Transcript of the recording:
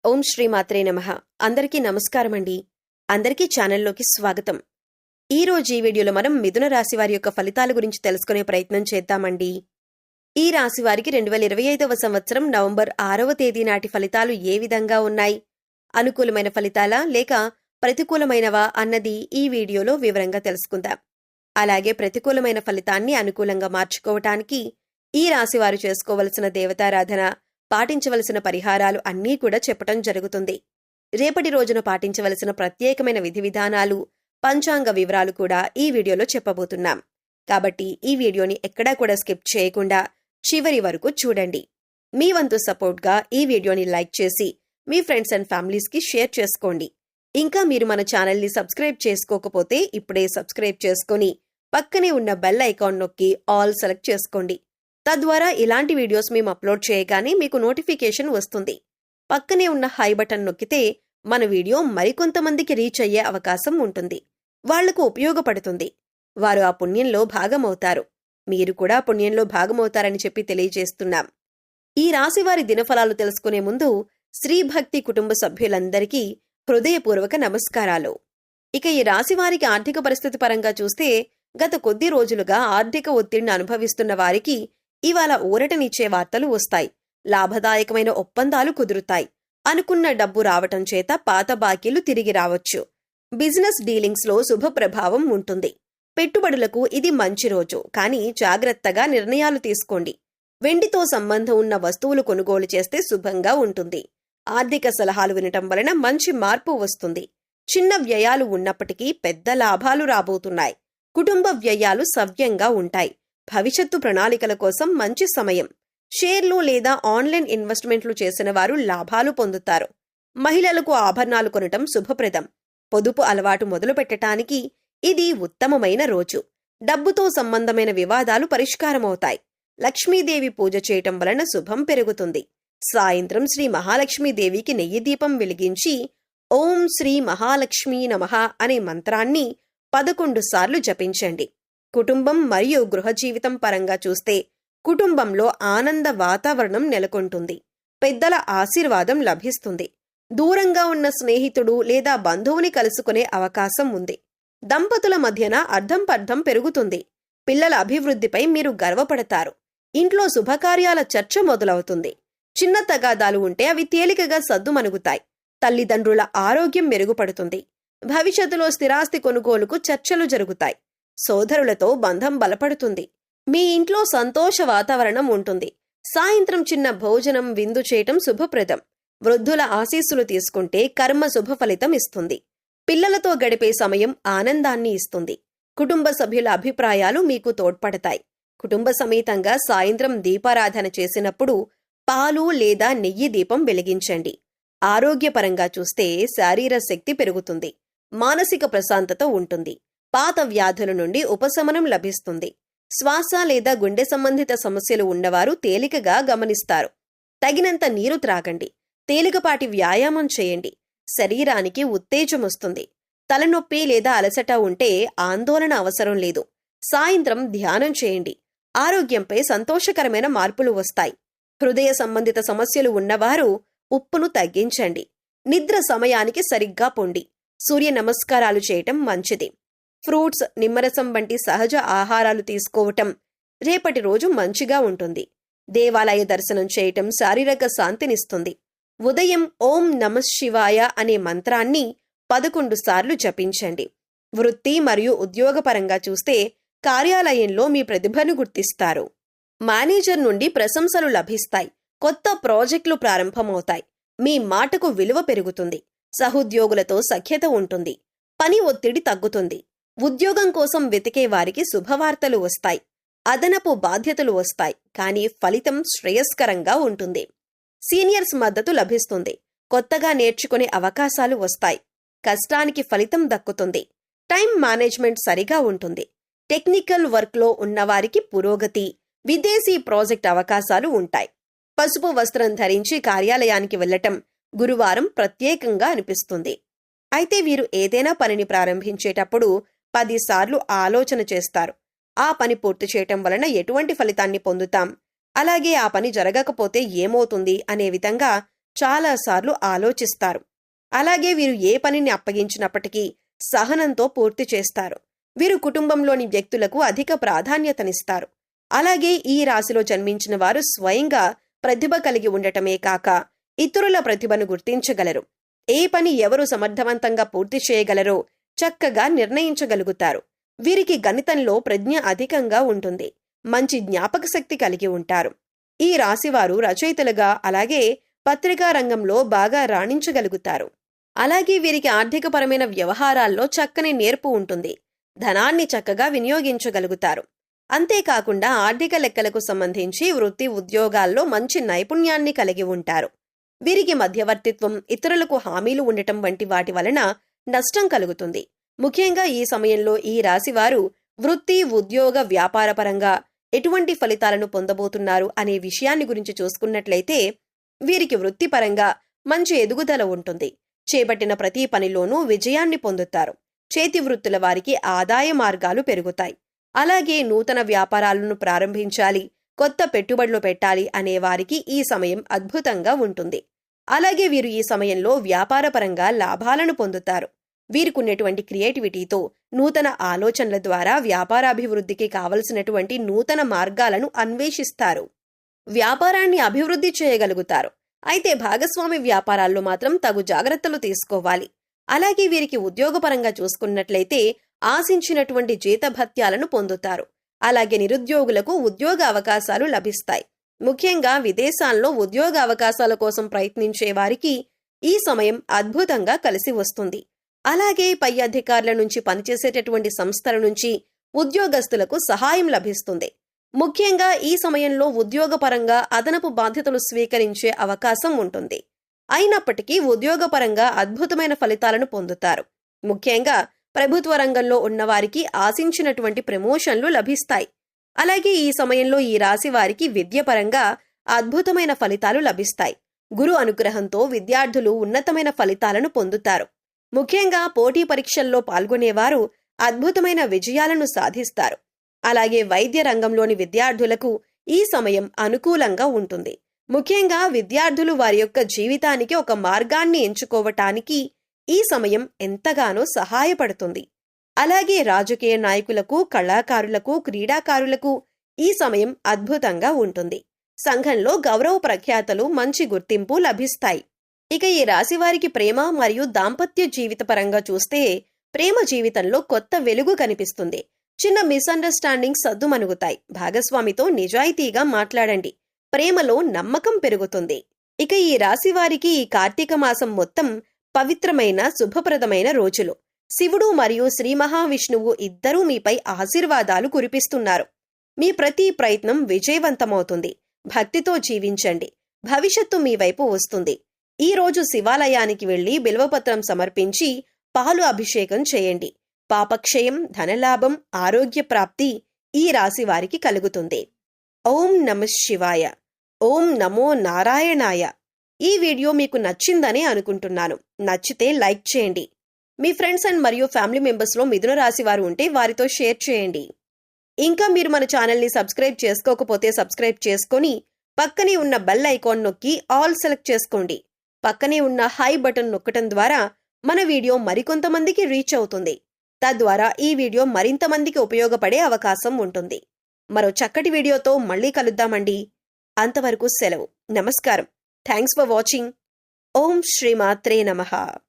ఓం శ్రీ మాత్రే నమః. అందరికీ నమస్కారమండి. అందరికీ ఛానల్లోకి స్వాగతం. ఈ రోజు ఈ వీడియోలో మనం మిథున రాశి వారి యొక్క ఫలితాల గురించి తెలుసుకునే ప్రయత్నం చేద్దామండి. ఈ రాశి వారికి 2025వ సంవత్సరం నవంబర్ 6వ తేదీ నాటి ఫలితాలు ఏ విధంగా ఉన్నాయి, అనుకూలమైన ఫలితాలా లేక ప్రతికూలమైనవా అన్నది ఈ వీడియోలో వివరంగా తెలుసుకుందాం. అలాగే ప్రతికూలమైన ఫలితాన్ని అనుకూలంగా మార్చుకోవటానికి ఈ రాశి వారు చేసుకోవలసిన దేవతారాధన, పాటించవలసిన పరిహారాలు అన్నీ కూడా చెప్పటం జరుగుతుంది. రేపటి రోజున పాటించవలసిన ప్రత్యేకమైన విధి విధానాలు, పంచాంగ వివరాలు కూడా ఈ వీడియోలో చెప్పబోతున్నాం. కాబట్టి ఈ వీడియోని ఎక్కడా కూడా స్కిప్ చేయకుండా చివరి వరకు చూడండి. మీ వంతు సపోర్ట్గా ఈ వీడియోని లైక్ చేసి మీ ఫ్రెండ్స్ అండ్ ఫ్యామిలీస్కి షేర్ చేసుకోండి. ఇంకా మీరు మన ఛానల్ని సబ్స్క్రైబ్ చేసుకోకపోతే ఇప్పుడే సబ్స్క్రైబ్ చేసుకొని పక్కనే ఉన్న బెల్ ఐకాన్ నొక్కి ఆల్ సెలెక్ట్ చేసుకోండి. తద్వారా ఇలాంటి వీడియోస్ మేము అప్లోడ్ చేయగానే మీకు నోటిఫికేషన్ వస్తుంది. పక్కనే ఉన్న హై బటన్ నొక్కితే మన వీడియో మరికొంతమందికి రీచ్ అయ్యే అవకాశం ఉంటుంది. వాళ్లకు ఉపయోగపడుతుంది. వారు ఆ పుణ్యంలో భాగమవుతారు. మీరు కూడా పుణ్యంలో భాగమవుతారని చెప్పి తెలియజేస్తున్నాం. ఈ రాశివారి దినఫలాలు తెలుసుకునే ముందు శ్రీభక్తి కుటుంబ సభ్యులందరికీ హృదయపూర్వక నమస్కారాలు. ఇక ఈ రాశివారికి ఆర్థిక పరిస్థితి పరంగా చూస్తే గత కొద్ది రోజులుగా ఆర్థిక ఒత్తిడిని అనుభవిస్తున్న వారికి ఇవాళ ఊరటనిచ్చే వార్తలు వస్తాయి. లాభదాయకమైన ఒప్పందాలు కుదురుతాయి. అనుకున్న డబ్బు రావటం చేత పాత బాకీలు తిరిగి రావచ్చు. బిజినెస్ డీలింగ్స్లో శుభ ప్రభావం ఉంటుంది. పెట్టుబడులకు ఇది మంచి రోజు, కానీ జాగ్రత్తగా నిర్ణయాలు తీసుకోండి. వెండితో సంబంధం ఉన్న వస్తువులు కొనుగోలు చేస్తే శుభంగా ఉంటుంది. ఆర్థిక సలహాలు వినటం వలన మంచి మార్పు వస్తుంది. చిన్న వ్యయాలు ఉన్నప్పటికీ పెద్ద లాభాలు రాబోతున్నాయి. కుటుంబ వ్యయాలు సవ్యంగా ఉంటాయి. భవిష్యత్తు ప్రణాళికల కోసం మంచి సమయం. షేర్లు లేదా ఆన్లైన్ ఇన్వెస్ట్మెంట్లు చేసిన వారు లాభాలు పొందుతారు. మహిళలకు ఆభరణాలు కొనటం శుభప్రదం. పొదుపు అలవాటు మొదలు పెట్టడానికి ఇది ఉత్తమమైన రోజు. డబ్బుతో సంబంధమైన వివాదాలు పరిష్కారమవుతాయి. లక్ష్మీదేవి పూజ చేయటం వలన శుభం పెరుగుతుంది. సాయంత్రం శ్రీ మహాలక్ష్మీదేవికి నెయ్యి దీపం వెలిగించి ఓం శ్రీ మహాలక్ష్మీ నమః అనే మంత్రాన్ని 11 సార్లు జపించండి. కుటుంబం మరియు గృహ జీవితం పరంగా చూస్తే కుటుంబంలో ఆనంద వాతావరణం నెలకొంటుంది. పెద్దల ఆశీర్వాదం లభిస్తుంది. దూరంగా ఉన్న స్నేహితుడు లేదా బంధువుని కలుసుకునే అవకాశం ఉంది. దంపతుల మధ్యన అర్థంపర్థం పెరుగుతుంది. పిల్లల అభివృద్ధిపై మీరు గర్వపడతారు. ఇంట్లో శుభకార్యాల చర్చ మొదలవుతుంది. చిన్న తగాదాలు ఉంటే అవి తేలికగా సద్దుమణుగుతాయి. తల్లిదండ్రుల ఆరోగ్యం మెరుగుపడుతుంది. భవిష్యత్తులో స్థిరాస్తి కొనుగోలుకు చర్చలు జరుగుతాయి. సోదరులతో బంధం బలపడుతుంది. మీ ఇంట్లో సంతోష వాతావరణం ఉంటుంది. సాయంత్రం చిన్న భోజనం, విందు చేయటం శుభప్రదం. వృద్ధుల ఆశీస్సులు తీసుకుంటే కర్మ శుభ ఫలితం ఇస్తుంది. పిల్లలతో గడిపే సమయం ఆనందాన్ని ఇస్తుంది. కుటుంబ సభ్యుల అభిప్రాయాలు మీకు తోడ్పడతాయి. కుటుంబ సమేతంగా సాయంత్రం దీపారాధన చేసినప్పుడు పాలు లేదా నెయ్యి దీపం వెలిగించండి. ఆరోగ్యపరంగా చూస్తే శారీర శక్తి పెరుగుతుంది. మానసిక ప్రశాంతత ఉంటుంది. పాత వ్యాధుల నుండి ఉపశమనం లభిస్తుంది. శ్వాస లేదా గుండె సంబంధిత సమస్యలు ఉన్నవారు తేలికగా గమనిస్తారు. తగినంత నీరు త్రాగండి. తేలికపాటి వ్యాయామం చేయండి. శరీరానికి ఉత్తేజం వస్తుంది. తలనొప్పి లేదా అలసట ఉంటే ఆందోళన అవసరం లేదు. సాయంత్రం ధ్యానం చేయండి. ఆరోగ్యంపై సంతోషకరమైన మార్పులు వస్తాయి. హృదయ సంబంధిత సమస్యలు ఉన్నవారు ఉప్పును తగ్గించండి. నిద్ర సమయానికి సరిగ్గా పొండి. సూర్య నమస్కారాలు చేయటం మంచిది. ఫ్రూట్స్, నిమ్మరసం వంటి సహజ ఆహారాలు తీసుకోవటం రేపటి రోజు మంచిగా ఉంటుంది. దేవాలయ దర్శనం చేయటం శారీరక శాంతినిస్తుంది. ఉదయం ఓం నమఃశివాయ అనే మంత్రాన్ని 11 సార్లు జపించండి. వృత్తి మరియు ఉద్యోగపరంగా చూస్తే కార్యాలయంలో మీ ప్రతిభను గుర్తిస్తారు. మేనేజర్ నుండి ప్రశంసలు లభిస్తాయి. కొత్త ప్రాజెక్టులు ప్రారంభమవుతాయి. మీ మాటకు విలువ పెరుగుతుంది. సహోద్యోగులతో సఖ్యత ఉంటుంది. పని ఒత్తిడి తగ్గుతుంది. ఉద్యోగం కోసం వెతికే వారికి శుభవార్తలు వస్తాయి. అదనపు బాధ్యతలు వస్తాయి, కానీ ఫలితం శ్రేయస్కరంగా ఉంటుంది. సీనియర్స్ మద్దతు లభిస్తుంది. కొత్తగా నేర్చుకునే అవకాశాలు వస్తాయి. కష్టానికి ఫలితం దక్కుతుంది. టైం మేనేజ్మెంట్ సరిగా ఉంటుంది. టెక్నికల్ వర్క్లో ఉన్నవారికి పురోగతి, విదేశీ ప్రాజెక్ట్ అవకాశాలు ఉంటాయి. పసుపు వస్త్రం ధరించి కార్యాలయానికి వెళ్లటం గురువారం ప్రత్యేకంగా అనిపిస్తుంది. అయితే వీరు ఏదైనా పనిని ప్రారంభించేటప్పుడు 10 సార్లు ఆలోచన చేస్తారు. ఆ పని పూర్తి చేయటం వలన ఎటువంటి ఫలితాన్ని పొందుతాం, అలాగే ఆ పని జరగకపోతే ఏమవుతుంది అనే విధంగా చాలాసార్లు ఆలోచిస్తారు. అలాగే వీరు ఏ పనిని అప్పగించినప్పటికీ సహనంతో పూర్తి చేస్తారు. వీరు కుటుంబంలోని వ్యక్తులకు అధిక ప్రాధాన్యతనిస్తారు. అలాగే ఈ రాశిలో జన్మించిన వారు స్వయంగా ప్రతిభ కలిగి ఉండటమే కాక ఇతరుల ప్రతిభను గుర్తించగలరు. ఏ పని ఎవరు సమర్థవంతంగా పూర్తి చేయగలరో చక్కగా నిర్ణయించగలుగుతారు. వీరికి గణితంలో ప్రజ్ఞ అధికంగా ఉంటుంది. మంచి జ్ఞాపక శక్తి కలిగి ఉంటారు. ఈ రాశివారు రచయితలుగా అలాగే పత్రికా రంగంలో బాగా రాణించగలుగుతారు. అలాగే వీరికి ఆర్థికపరమైన వ్యవహారాల్లో చక్కని నేర్పు ఉంటుంది. ధనాన్ని చక్కగా వినియోగించగలుగుతారు. అంతేకాకుండా ఆర్థిక లెక్కలకు సంబంధించి వృత్తి ఉద్యోగాల్లో మంచి నైపుణ్యాన్ని కలిగి ఉంటారు. వీరికి మధ్యవర్తిత్వం, ఇతరులకు హామీలు ఉండటం వంటి వాటి వలన నష్టం కలుగుతుంది. ముఖ్యంగా ఈ సమయంలో ఈ రాశివారు వృత్తి, ఉద్యోగ, వ్యాపారపరంగా ఎటువంటి ఫలితాలను పొందబోతున్నారు అనే విషయాన్ని గురించి చూసుకున్నట్లయితే వీరికి వృత్తిపరంగా మంచి ఎదుగుదల ఉంటుంది. చేపట్టిన ప్రతి పనిలోనూ విజయాన్ని పొందుతారు. చేతి వృత్తుల వారికి ఆదాయ మార్గాలు పెరుగుతాయి. అలాగే నూతన వ్యాపారాలను ప్రారంభించాలి, కొత్త పెట్టుబడులు పెట్టాలి అనే వారికి ఈ సమయం అద్భుతంగా ఉంటుంది. అలాగే వీరు ఈ సమయంలో వ్యాపారపరంగా లాభాలను పొందుతారు. వీరికున్నటువంటి క్రియేటివిటీతో నూతన ఆలోచనల ద్వారా వ్యాపారాభివృద్ధికి కావలసినటువంటి నూతన మార్గాలను అన్వేషిస్తారు. వ్యాపారాన్ని అభివృద్ధి చేయగలుగుతారు. అయితే భాగస్వామి వ్యాపారాల్లో మాత్రం తగు జాగ్రత్తలు తీసుకోవాలి. అలాగే వీరికి ఉద్యోగపరంగా చూసుకున్నట్లయితే ఆశించినటువంటి జీతభత్యాలను పొందుతారు. అలాగే నిరుద్యోగులకు ఉద్యోగ అవకాశాలు లభిస్తాయి. ముఖ్యంగా విదేశాల్లో ఉద్యోగ అవకాశాల కోసం ప్రయత్నించే వారికి ఈ సమయం అద్భుతంగా కలిసి వస్తుంది. అలాగే పై అధికారుల నుంచి, పనిచేసేటటువంటి సంస్థల నుంచి ఉద్యోగస్తులకు సహాయం లభిస్తుంది. ముఖ్యంగా ఈ సమయంలో ఉద్యోగపరంగా అదనపు బాధ్యతలు స్వీకరించే అవకాశం ఉంటుంది. అయినప్పటికీ ఉద్యోగపరంగా అద్భుతమైన ఫలితాలను పొందుతారు. ముఖ్యంగా ప్రభుత్వ రంగంలో ఉన్నవారికి ఆశించినటువంటి ప్రమోషన్లు లభిస్తాయి. అలాగే ఈ సమయంలో ఈ రాశి వారికి విద్యపరంగా అద్భుతమైన ఫలితాలు లభిస్తాయి. గురు అనుగ్రహంతో విద్యార్థులు ఉన్నతమైన ఫలితాలను పొందుతారు. ముఖ్యంగా పోటీ పరీక్షల్లో పాల్గొనేవారు అద్భుతమైన విజయాలను సాధిస్తారు. అలాగే వైద్య రంగంలోని విద్యార్థులకు ఈ సమయం అనుకూలంగా ఉంటుంది. ముఖ్యంగా విద్యార్థులు వారి యొక్క జీవితానికి ఒక మార్గాన్ని ఎంచుకోవటానికి ఈ సమయం ఎంతగానో సహాయపడుతుంది. అలాగే రాజకీయ నాయకులకు, కళాకారులకు, క్రీడాకారులకు ఈ సమయం అద్భుతంగా ఉంటుంది. సంఘంలో గౌరవ ప్రఖ్యాతలు, మంచి గుర్తింపు లభిస్తాయి. ఇక ఈ రాశివారికి ప్రేమ మరియు దాంపత్య జీవిత పరంగా చూస్తే ప్రేమ జీవితంలో కొత్త వెలుగు కనిపిస్తుంది. చిన్న మిస్అండర్స్టాండింగ్స్ సద్దుమణుగుతాయి. భాగస్వామితో నిజాయితీగా మాట్లాడండి. ప్రేమలో నమ్మకం పెరుగుతుంది. ఇక ఈ రాశివారికి ఈ కార్తీక మాసం మొత్తం పవిత్రమైన, శుభప్రదమైన రోజులు. శివుడు మరియు శ్రీ మహావిష్ణువు ఇద్దరూ మీపై ఆశీర్వాదాలు కురిపిస్తున్నారు. మీ ప్రతి ప్రయత్నం విజయవంతమవుతుంది. భక్తితో జీవించండి. భవిష్యత్తు మీ వైపు వస్తుంది. ఈ రోజు శివాలయానికి వెళ్లి బిల్వపత్రం సమర్పించి పాలు అభిషేకం చేయండి. పాపక్షయం, ధనలాభం, ఆరోగ్య ప్రాప్తి ఈ రాశి వారికి కలుగుతుంది. ఓం నమః శివాయ. ఓం నమో నారాయణాయ. ఈ వీడియో మీకు నచ్చిందని అనుకుంటున్నాను. నచ్చితే లైక్ చేయండి. మీ ఫ్రెండ్స్ అండ్ మరియు ఫ్యామిలీ మెంబర్స్లో మిథున రాశి వారు ఉంటే వారితో షేర్ చేయండి. ఇంకా మీరు మన ఛానల్ని సబ్స్క్రైబ్ చేసుకోకపోతే సబ్స్క్రైబ్ చేసుకొని పక్కనే ఉన్న బెల్ ఐకాన్ నొక్కి ఆల్ సెలెక్ట్ చేసుకోండి. పక్కనే ఉన్న హై బటన్ నొక్కటం ద్వారా మన వీడియో మరికొంతమందికి రీచ్ అవుతుంది. తద్వారా ఈ వీడియో మరింత మందికి ఉపయోగపడే అవకాశం ఉంటుంది. మరో చక్కటి వీడియోతో మళ్ళీ కలుద్దామండి. అంతవరకు సెలవు. నమస్కారం. Thanks for watching. ఓం శ్రీమాత్రే నమః.